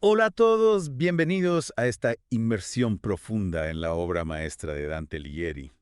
Hola a todos, bienvenidos a esta inmersión profunda en la obra maestra de Dante Alighieri.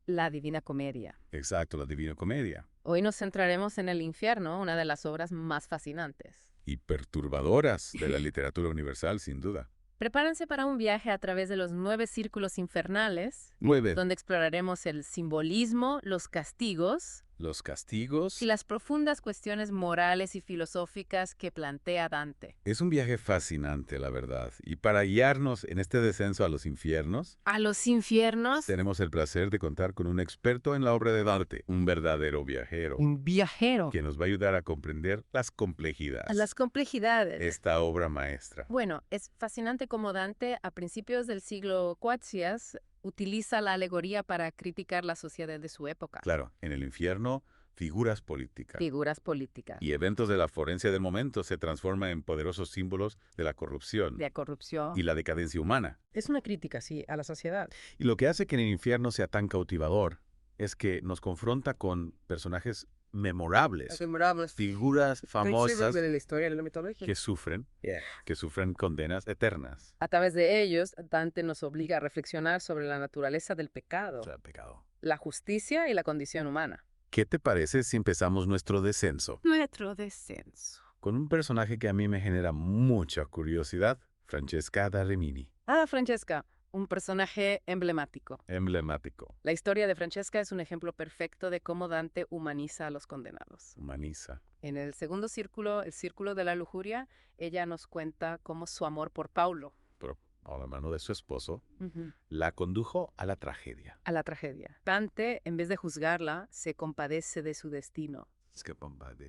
La Divina Comedia. Exacto, la Divina Comedia. Hoy nos centraremos en el infierno, una de las obras más fascinantes. Y perturbadoras de la literatura universal, sin duda. Prepárense para un viaje a través de los 9 círculos infernales, 9. donde exploraremos el simbolismo, los castigos Los castigos. y las profundas cuestiones morales y filosóficas que plantea Dante. Es un viaje fascinante, la verdad. Y para guiarnos en este descenso a los infiernos, ¿A los infiernos? tenemos el placer de contar con un experto en la obra de Dante, un verdadero viajero, Un viajero. que nos va a ayudar a comprender las complejidades A las complejidades. esta obra maestra. Bueno, es fascinante cómo Dante, a principios del siglo Cuatsias, utiliza la alegoría para criticar la sociedad de su época. Claro, en el infierno, figuras políticas Figuras políticas, y eventos de la forencia del momento se transforman en poderosos símbolos de la corrupción de corrupción. y la decadencia humana. Es una crítica, sí, a la sociedad. Y lo que hace que en el infierno sea tan cautivador es que nos confronta con personajes memorables, figuras famosas de la historia de la mitología. que sufren condenas eternas. A través de ellos, Dante nos obliga a reflexionar sobre la naturaleza del pecado, O sea, pecado. la justicia y la condición humana. ¿Qué te parece si empezamos nuestro descenso Nuestro descenso. con un personaje que a mí me genera mucha curiosidad, Francesca da Rimini? Francesca, un personaje emblemático. Emblemático. La historia de Francesca es un ejemplo perfecto de cómo Dante humaniza a los condenados. Humaniza. En el segundo círculo, el círculo de la lujuria, ella nos cuenta cómo su amor por Paulo, Pero a la mano de su esposo, la condujo a la tragedia. a la tragedia. Dante, en vez de juzgarla, se compadece de su destino Es que,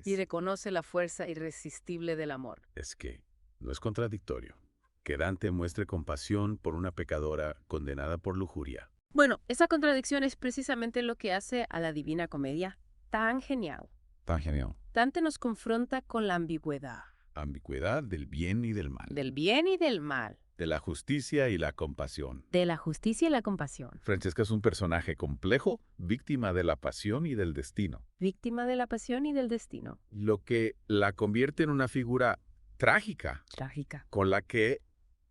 y reconoce la fuerza irresistible del amor. es que no es contradictorio que Dante muestre compasión por una pecadora condenada por lujuria. Bueno, esa contradicción es precisamente lo que hace a la Divina Comedia tan genial. Tan genial. Dante nos confronta con la ambigüedad Ambigüedad del bien y del mal. del bien y del mal, De la justicia y la compasión. de la justicia y la compasión. Francesca es un personaje complejo, víctima de la pasión y del destino, Víctima de la pasión y del destino. lo que la convierte en una figura trágica Trágica. con la que,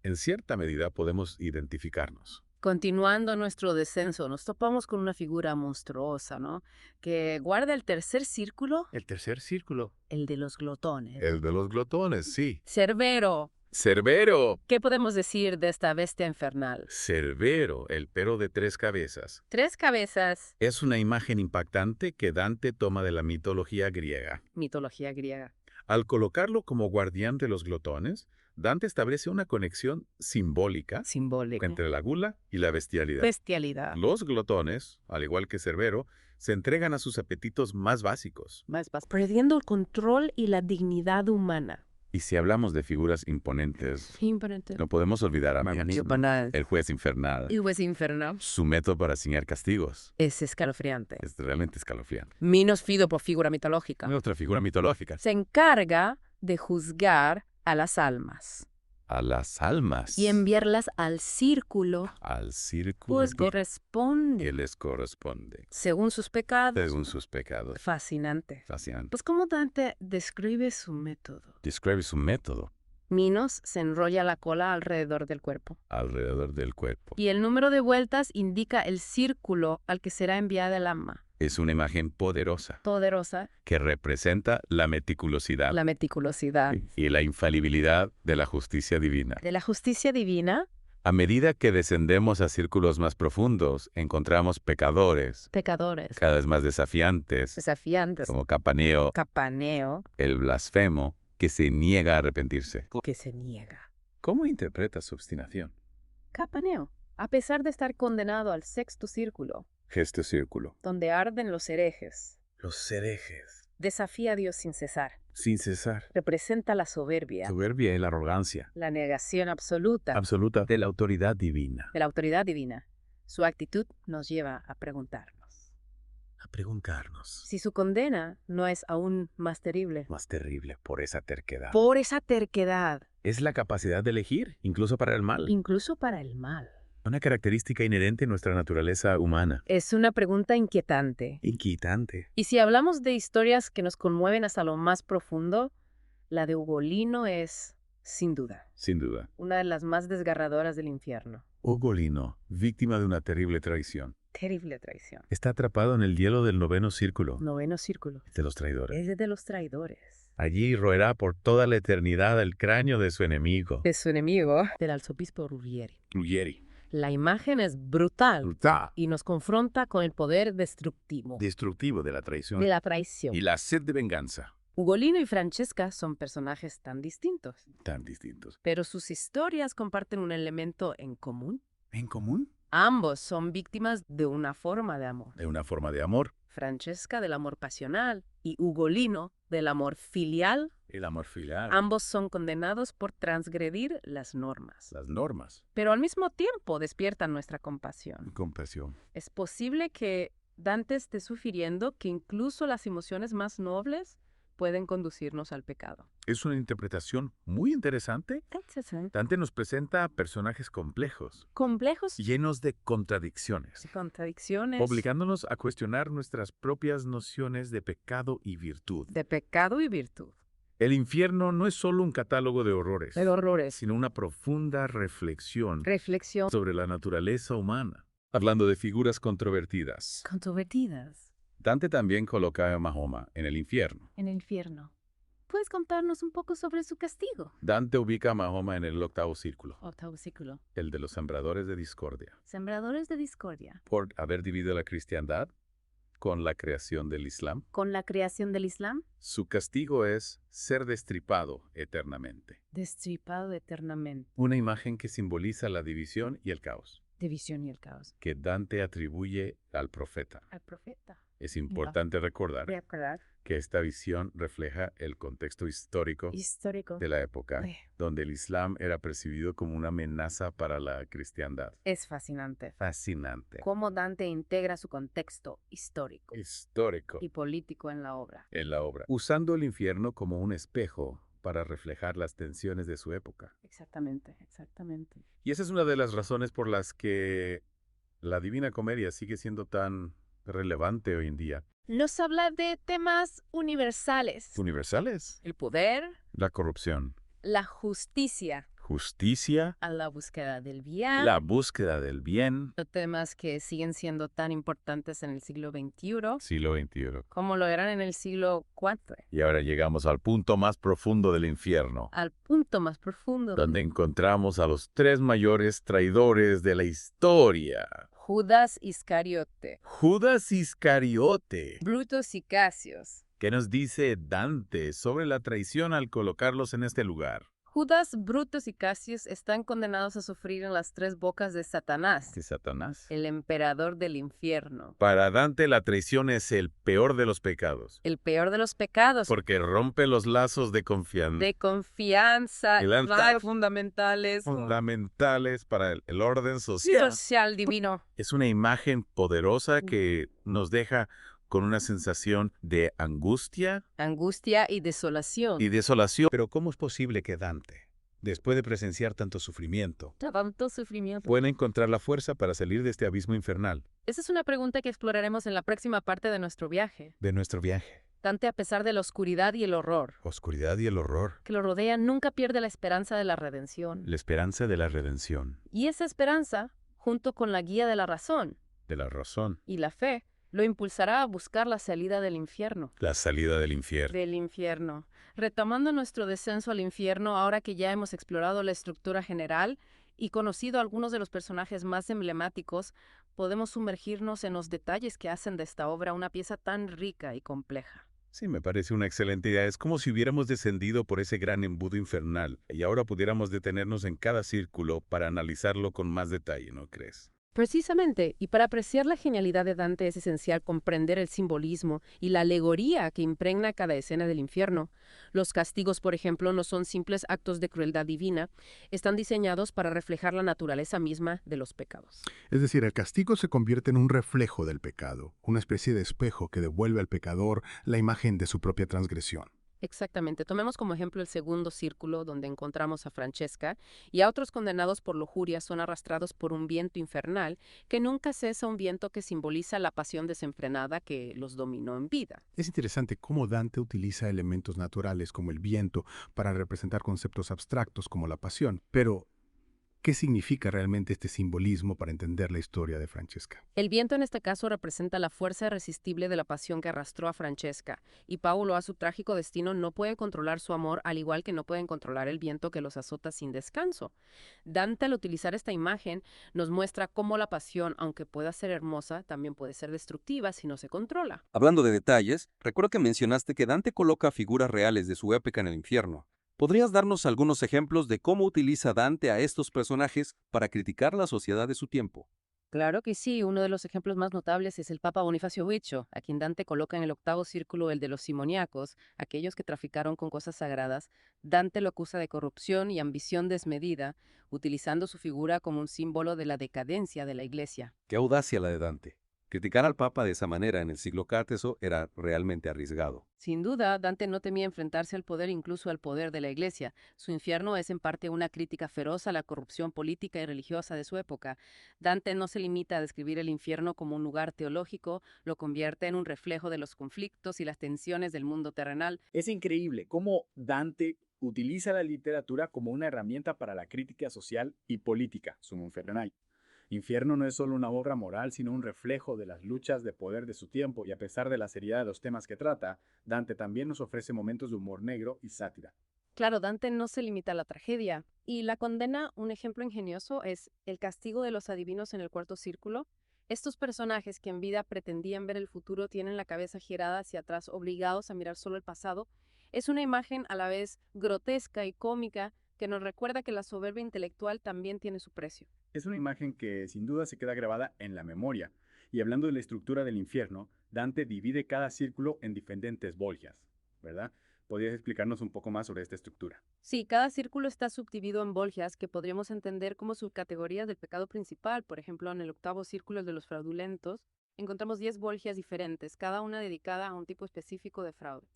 en cierta medida, podemos identificarnos. Continuando nuestro descenso, nos topamos con una figura monstruosa, ¿no? Que guarda el tercer círculo, El tercer círculo. el de los glotones. El de los glotones, sí. Cerbero. Cerbero. ¿Qué podemos decir de esta bestia infernal? Cerbero, el perro de 3 cabezas. 3 cabezas. Es una imagen impactante que Dante toma de la mitología griega. Mitología griega. Al colocarlo como guardián de los glotones, Dante establece una conexión simbólica Simbólico. entre la gula y la bestialidad. Bestialidad. Los glotones, al igual que Cerbero, se entregan a sus apetitos más básicos. Perdiendo el control y la dignidad humana. Y si hablamos de figuras imponentes, Imponente. no podemos olvidar a Banal. el juez infernal. Y pues infernal. Su método para asignar castigos Es escalofriante. es realmente escalofriante. Minos fido por figura mitológica. Otra figura mitológica. Se encarga de juzgar a las almas A las almas. y enviarlas al círculo, Al círculo pues corresponde, que les corresponde, según sus pecados. según sus pecados. Fascinante. Fascinante. Pues cómo Dante describe su método. Describe su método Minos se enrolla la cola alrededor del cuerpo alrededor del cuerpo. y el número de vueltas indica el círculo al que será enviada el alma. Es una imagen poderosa Poderosa, que representa la meticulosidad la meticulosidad y la infalibilidad de la justicia divina. de la justicia divina. A medida que descendemos a círculos más profundos, encontramos pecadores Pecadores, cada vez más desafiantes, desafiantes, como Capaneo, capaneo, el blasfemo, que se niega a arrepentirse. que se niega. ¿Cómo interpretas su obstinación? Capaneo, a pesar de estar condenado al sexto círculo, Gesto círculo. donde arden los herejes, Los herejes. desafía a Dios sin cesar. Sin cesar. Representa la soberbia, Soberbia y la arrogancia la negación absoluta absoluta de la autoridad divina. de la autoridad divina. Su actitud nos lleva a preguntarnos A preguntarnos. si su condena no es aún más terrible. Más terrible por esa terquedad. Por esa terquedad, Es la capacidad de elegir, incluso para el mal. incluso para el mal. Una característica inherente en nuestra naturaleza humana. Es una pregunta inquietante. Inquietante. Y si hablamos de historias que nos conmueven hasta lo más profundo, la de Ugolino es Sin duda. Sin duda. Una de las más desgarradoras del infierno. Ugolino, víctima de una terrible traición. Terrible traición. Está atrapado en el hielo del noveno círculo. Noveno círculo. De los traidores. Es de los traidores. Allí roerá por toda la eternidad el cráneo de su enemigo. De su enemigo. Del arzobispo Ruggieri. Ruggieri. La imagen es brutal. Brutal. Y nos confronta con el poder destructivo. Destructivo de la traición. De la traición. Y la sed de venganza. Ugolino y Francesca son personajes tan distintos. Tan distintos. Pero sus historias comparten un elemento en común. ¿En común? Ambos son víctimas de una forma de amor. De una forma de amor. Francesca del amor pasional y Ugolino del amor filial. El amor filial. Ambos son condenados por transgredir las normas. Las normas. Pero al mismo tiempo despiertan nuestra compasión. Compasión. Es posible que Dante esté sugiriendo que incluso las emociones más nobles pueden conducirnos al pecado. Es una interpretación muy interesante. Dante nos presenta personajes complejos. Complejos. Llenos de contradicciones. Contradicciones. Obligándonos a cuestionar nuestras propias nociones de pecado y virtud. De pecado y virtud. El infierno no es solo un catálogo de horrores. De horrores. Sino una profunda reflexión. Reflexión. Sobre la naturaleza humana. Hablando de figuras controvertidas. Controvertidas. Dante también coloca a Mahoma en el infierno. En el infierno. ¿Puedes contarnos un poco sobre su castigo? Dante ubica a Mahoma en el octavo círculo. Octavo círculo. El de los sembradores de discordia. Sembradores de discordia. Por haber dividido la cristiandad con la creación del Islam. Con la creación del Islam. Su castigo es ser destripado eternamente. Destripado eternamente. Una imagen que simboliza la división y el caos. División y el caos. Que Dante atribuye al profeta. Al profeta. Es importante recordar que esta visión refleja el contexto histórico de la época, donde el Islam era percibido como una amenaza para la cristiandad. Es fascinante. Fascinante. Cómo Dante integra su contexto histórico. Histórico. Y político en la obra. En la obra. Usando el infierno como un espejo para reflejar las tensiones de su época. Exactamente, exactamente. Y esa es una de las razones por las que la Divina Comedia sigue siendo tan relevante hoy en día. Nos habla de temas universales. ¿Universales? El poder. La corrupción. La justicia. Justicia. A la búsqueda del bien. La búsqueda del bien. Temas que siguen siendo tan importantes en el siglo XXI. Siglo XXI. Como lo eran en el siglo IV. Y ahora llegamos al punto más profundo del infierno. Al punto más profundo. Donde encontramos a los tres mayores traidores de la historia. Judas Iscariote. Judas Iscariote. Brutus y Casios. ¿Qué nos dice Dante sobre la traición al colocarlos en este lugar? Judas, Brutus y Casios están condenados a sufrir en las tres bocas de Satanás. ¿De Satanás? El emperador del infierno. Para Dante la traición es el peor de los pecados. El peor de los pecados. Porque rompe los lazos de confianza. De confianza. Fundamentales. Fundamentales para el orden social. Social divino. Es una imagen poderosa que nos deja con una sensación de angustia. Angustia y desolación. Pero ¿cómo es posible que Dante, después de presenciar tanto sufrimiento, pueda encontrar la fuerza para salir de este abismo infernal? Esa es una pregunta que exploraremos en la próxima parte de nuestro viaje. Dante, a pesar de la oscuridad y el horror. Que lo rodean, nunca pierde la esperanza de la redención. La esperanza de la redención. Y esa esperanza, junto con la guía de la razón. Y la fe, lo impulsará a buscar la salida del infierno. La salida del infierno. Del infierno. Retomando nuestro descenso al infierno, ahora que ya hemos explorado la estructura general y conocido algunos de los personajes más emblemáticos, podemos sumergirnos en los detalles que hacen de esta obra una pieza tan rica y compleja. Sí, me parece una excelente idea. Es como si hubiéramos descendido por ese gran embudo infernal y ahora pudiéramos detenernos en cada círculo para analizarlo con más detalle, ¿no crees? Precisamente, y para apreciar la genialidad de Dante es esencial comprender el simbolismo y la alegoría que impregna cada escena del infierno. Los castigos, por ejemplo, no son simples actos de crueldad divina, están diseñados para reflejar la naturaleza misma de los pecados. Es decir, el castigo se convierte en un reflejo del pecado, una especie de espejo que devuelve al pecador la imagen de su propia transgresión. Exactamente. Tomemos como ejemplo el segundo círculo donde encontramos a Francesca y a otros condenados por lujuria son arrastrados por un viento infernal que nunca cesa, un viento que simboliza la pasión desenfrenada que los dominó en vida. Es interesante cómo Dante utiliza elementos naturales como el viento para representar conceptos abstractos como la pasión, pero ¿qué significa realmente este simbolismo para entender la historia de Francesca? El viento en este caso representa la fuerza irresistible de la pasión que arrastró a Francesca, y Paulo a su trágico destino no puede controlar su amor, al igual que no pueden controlar el viento que los azota sin descanso. Dante, al utilizar esta imagen, nos muestra cómo la pasión, aunque pueda ser hermosa, también puede ser destructiva si no se controla. Hablando de detalles, recuerdo que mencionaste que Dante coloca figuras reales de su época en el infierno. ¿Podrías darnos algunos ejemplos de cómo utiliza Dante a estos personajes para criticar la sociedad de su tiempo? Claro que sí, uno de los ejemplos más notables es el Papa Bonifacio Huicho, a quien Dante coloca en el octavo círculo, el de los simoníacos, aquellos que traficaron con cosas sagradas. Dante lo acusa de corrupción y ambición desmedida, utilizando su figura como un símbolo de la decadencia de la Iglesia. Qué audacia la de Dante. Criticar al Papa de esa manera en el siglo XIV era realmente arriesgado. Sin duda, Dante no temía enfrentarse al poder, incluso al poder de la Iglesia. Su infierno es en parte una crítica feroz a la corrupción política y religiosa de su época. Dante no se limita a describir el infierno como un lugar teológico, lo convierte en un reflejo de los conflictos y las tensiones del mundo terrenal. Es increíble cómo Dante utiliza la literatura como una herramienta para la crítica social y política, Summa Infernale. Infierno no es solo una obra moral, sino un reflejo de las luchas de poder de su tiempo, y a pesar de la seriedad de los temas que trata, Dante también nos ofrece momentos de humor negro y sátira. Claro, Dante no se limita a la tragedia. Y la condena, un ejemplo ingenioso, es el castigo de los adivinos en el cuarto círculo. Estos personajes que en vida pretendían ver el futuro tienen la cabeza girada hacia atrás, obligados a mirar solo el pasado. Es una imagen a la vez grotesca y cómica que nos recuerda que la soberbia intelectual también tiene su precio. Es una imagen que sin duda se queda grabada en la memoria. Y hablando de la estructura del infierno, Dante divide cada círculo en diferentes bolgias, ¿verdad? ¿Podrías explicarnos un poco más sobre esta estructura? Sí, cada círculo está subdividido en bolgias que podríamos entender como subcategorías del pecado principal. Por ejemplo, en el octavo círculo, el de los fraudulentos, encontramos 10 bolgias diferentes, cada una dedicada a un tipo específico de fraude.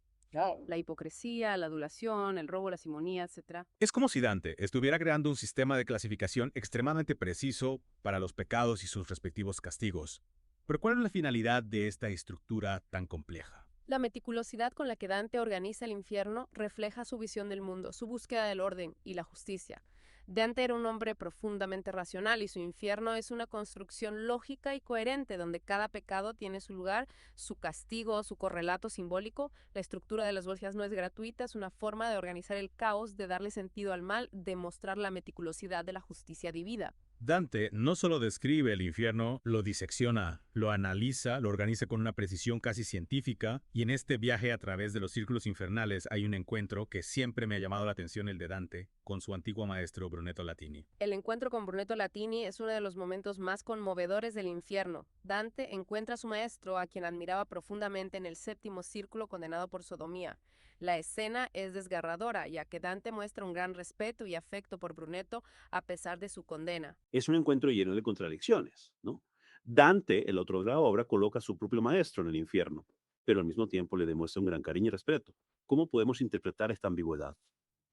La hipocresía, la adulación, el robo, la simonía, etc. Es como si Dante estuviera creando un sistema de clasificación extremadamente preciso para los pecados y sus respectivos castigos. Pero ¿cuál es la finalidad de esta estructura tan compleja? La meticulosidad con la que Dante organiza el infierno refleja su visión del mundo, su búsqueda del orden y la justicia. Dante era un hombre profundamente racional y su infierno es una construcción lógica y coherente donde cada pecado tiene su lugar, su castigo, su correlato simbólico. La estructura de las bolsas no es gratuita, es una forma de organizar el caos, de darle sentido al mal, de mostrar la meticulosidad de la justicia divina. Dante no solo describe el infierno, lo disecciona, lo analiza, lo organiza con una precisión casi científica, y en este viaje a través de los círculos infernales hay un encuentro que siempre me ha llamado la atención, el de Dante, con su antiguo maestro Brunetto Latini. El encuentro con Brunetto Latini es uno de los momentos más conmovedores del infierno. Dante encuentra a su maestro, a quien admiraba profundamente, en el séptimo círculo, condenado por sodomía. La escena es desgarradora, ya que Dante muestra un gran respeto y afecto por Brunetto a pesar de su condena. Es un encuentro lleno de contradicciones, ¿no? Dante, el otro de la obra, coloca a su propio maestro en el infierno, pero al mismo tiempo le demuestra un gran cariño y respeto. ¿Cómo podemos interpretar esta ambigüedad?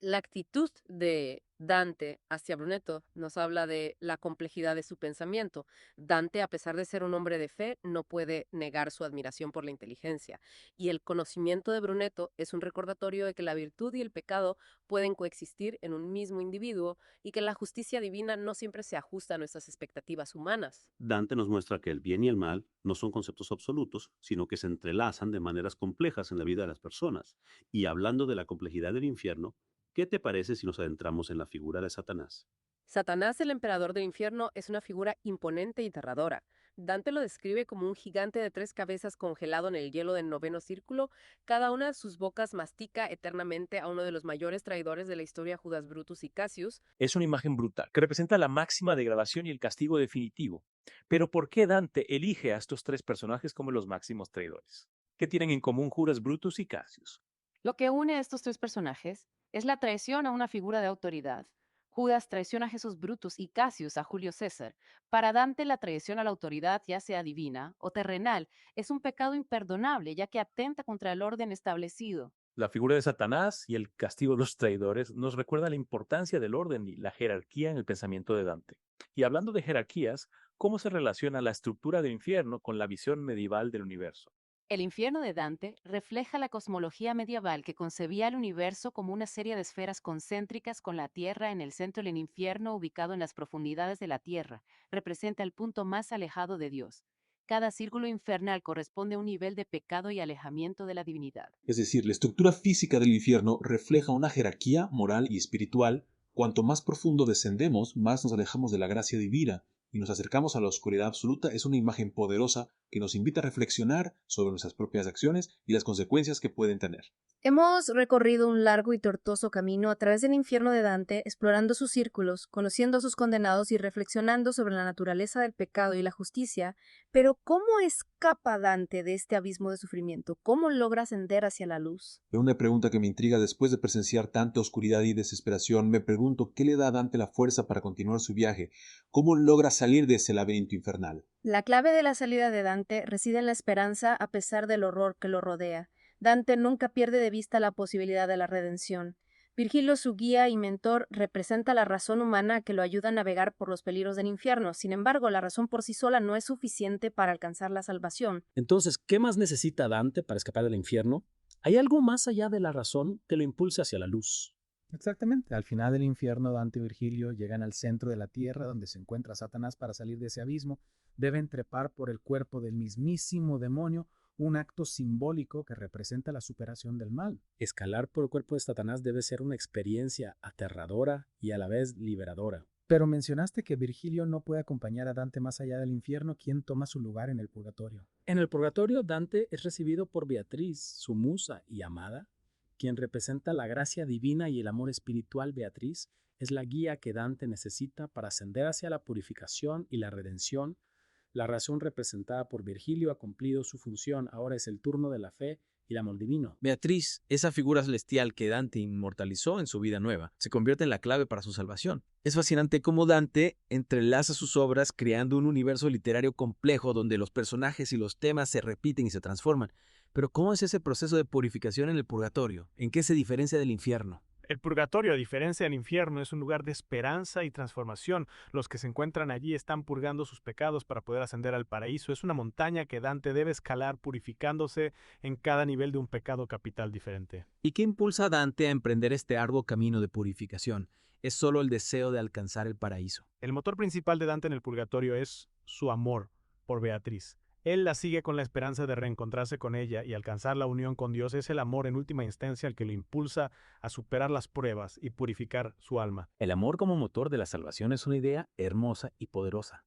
La actitud de Dante hacia Brunetto nos habla de la complejidad de su pensamiento. Dante, a pesar de ser un hombre de fe, no puede negar su admiración por la inteligencia. Y el conocimiento de Brunetto es un recordatorio de que la virtud y el pecado pueden coexistir en un mismo individuo y que la justicia divina no siempre se ajusta a nuestras expectativas humanas. Dante nos muestra que el bien y el mal no son conceptos absolutos, sino que se entrelazan de maneras complejas en la vida de las personas. Y hablando de la complejidad del infierno, ¿qué te parece si nos adentramos en la figura de Satanás? Satanás, el emperador del infierno, es una figura imponente y aterradora. Dante lo describe como un gigante de 3 cabezas congelado en el hielo del noveno círculo. Cada una de sus bocas mastica eternamente a uno de los mayores traidores de la historia, Judas Brutus y Cassius. Es una imagen brutal, que representa la máxima degradación y el castigo definitivo. Pero ¿por qué Dante elige a estos 3 personajes como los máximos traidores? ¿Qué tienen en común Judas Brutus y Cassius? Lo que une a estos 3 personajes es la traición a una figura de autoridad. Judas traiciona a Jesús Brutus y Cassius a Julio César. Para Dante, la traición a la autoridad, ya sea divina o terrenal, es un pecado imperdonable, ya que atenta contra el orden establecido. La figura de Satanás y el castigo de los traidores nos recuerda la importancia del orden y la jerarquía en el pensamiento de Dante. Y hablando de jerarquías, ¿cómo se relaciona la estructura del infierno con la visión medieval del universo? El infierno de Dante refleja la cosmología medieval que concebía el universo como una serie de esferas concéntricas con la Tierra en el centro del infierno ubicado en las profundidades de la Tierra. Representa el punto más alejado de Dios. Cada círculo infernal corresponde a un nivel de pecado y alejamiento de la divinidad. Es decir, la estructura física del infierno refleja una jerarquía moral y espiritual. Cuanto más profundo descendemos, más nos alejamos de la gracia divina y nos acercamos a la oscuridad absoluta. Es una imagen poderosa que nos invita a reflexionar sobre nuestras propias acciones y las consecuencias que pueden tener. Hemos recorrido un largo y tortuoso camino a través del infierno de Dante, explorando sus círculos, conociendo a sus condenados y reflexionando sobre la naturaleza del pecado y la justicia. Pero ¿cómo escapa Dante de este abismo de sufrimiento? ¿Cómo logra ascender hacia la luz? Es una pregunta que me intriga. Después de presenciar tanta oscuridad y desesperación, me pregunto qué le da a Dante la fuerza para continuar su viaje. ¿Cómo logra salir de ese laberinto infernal? La clave de la salida de Dante reside en la esperanza a pesar del horror que lo rodea. Dante nunca pierde de vista la posibilidad de la redención. Virgilio, su guía y mentor, representa la razón humana que lo ayuda a navegar por los peligros del infierno. Sin embargo, la razón por sí sola no es suficiente para alcanzar la salvación. Entonces, ¿qué más necesita Dante para escapar del infierno? ¿Hay algo más allá de la razón que lo impulse hacia la luz? Exactamente. Al final del infierno, Dante y Virgilio llegan al centro de la tierra donde se encuentra Satanás. Para salir de ese abismo, deben trepar por el cuerpo del mismísimo demonio, un acto simbólico que representa la superación del mal. Escalar por el cuerpo de Satanás debe ser una experiencia aterradora y a la vez liberadora. Pero mencionaste que Virgilio no puede acompañar a Dante más allá del infierno. ¿Quién toma su lugar en el purgatorio? En el purgatorio, Dante es recibido por Beatriz, su musa y amada, quien representa la gracia divina y el amor espiritual. Beatriz es la guía que Dante necesita para ascender hacia la purificación y la redención. La razón representada por Virgilio ha cumplido su función. Ahora es el turno de la fe y el amor divino. Beatriz, esa figura celestial que Dante inmortalizó en su vida nueva, se convierte en la clave para su salvación. Es fascinante cómo Dante entrelaza sus obras creando un universo literario complejo donde los personajes y los temas se repiten y se transforman. Pero ¿cómo es ese proceso de purificación en el purgatorio? ¿En qué se diferencia del infierno? El purgatorio, a diferencia del infierno, es un lugar de esperanza y transformación. Los que se encuentran allí están purgando sus pecados para poder ascender al paraíso. Es una montaña que Dante debe escalar purificándose en cada nivel de un pecado capital diferente. ¿Y qué impulsa a Dante a emprender este arduo camino de purificación? ¿Es solo el deseo de alcanzar el paraíso? El motor principal de Dante en el purgatorio es su amor por Beatriz. Él la sigue con la esperanza de reencontrarse con ella y alcanzar la unión con Dios. Es el amor en última instancia el que lo impulsa a superar las pruebas y purificar su alma. El amor como motor de la salvación es una idea hermosa y poderosa.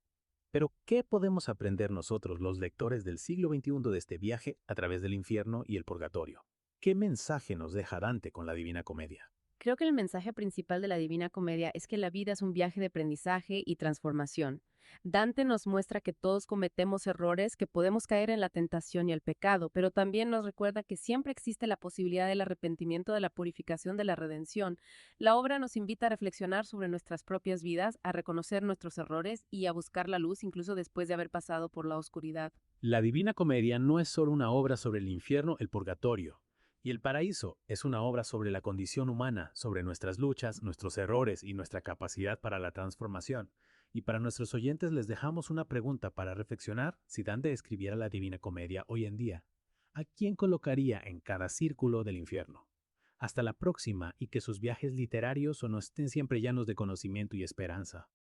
Pero, ¿qué podemos aprender nosotros, los lectores del siglo XXI, de este viaje a través del infierno y el purgatorio? ¿Qué mensaje nos deja Dante con la Divina Comedia? Creo que el mensaje principal de la Divina Comedia es que la vida es un viaje de aprendizaje y transformación. Dante nos muestra que todos cometemos errores, que podemos caer en la tentación y el pecado, pero también nos recuerda que siempre existe la posibilidad del arrepentimiento, de la purificación, de la redención. La obra nos invita a reflexionar sobre nuestras propias vidas, a reconocer nuestros errores y a buscar la luz incluso después de haber pasado por la oscuridad. La Divina Comedia no es solo una obra sobre el infierno, el purgatorio y el paraíso. Es una obra sobre la condición humana, sobre nuestras luchas, nuestros errores y nuestra capacidad para la transformación. Y para nuestros oyentes les dejamos una pregunta para reflexionar. Si Dante escribiera la Divina Comedia hoy en día, ¿a quién colocaría en cada círculo del infierno? Hasta la próxima, y que sus viajes literarios no estén siempre llenos de conocimiento y esperanza.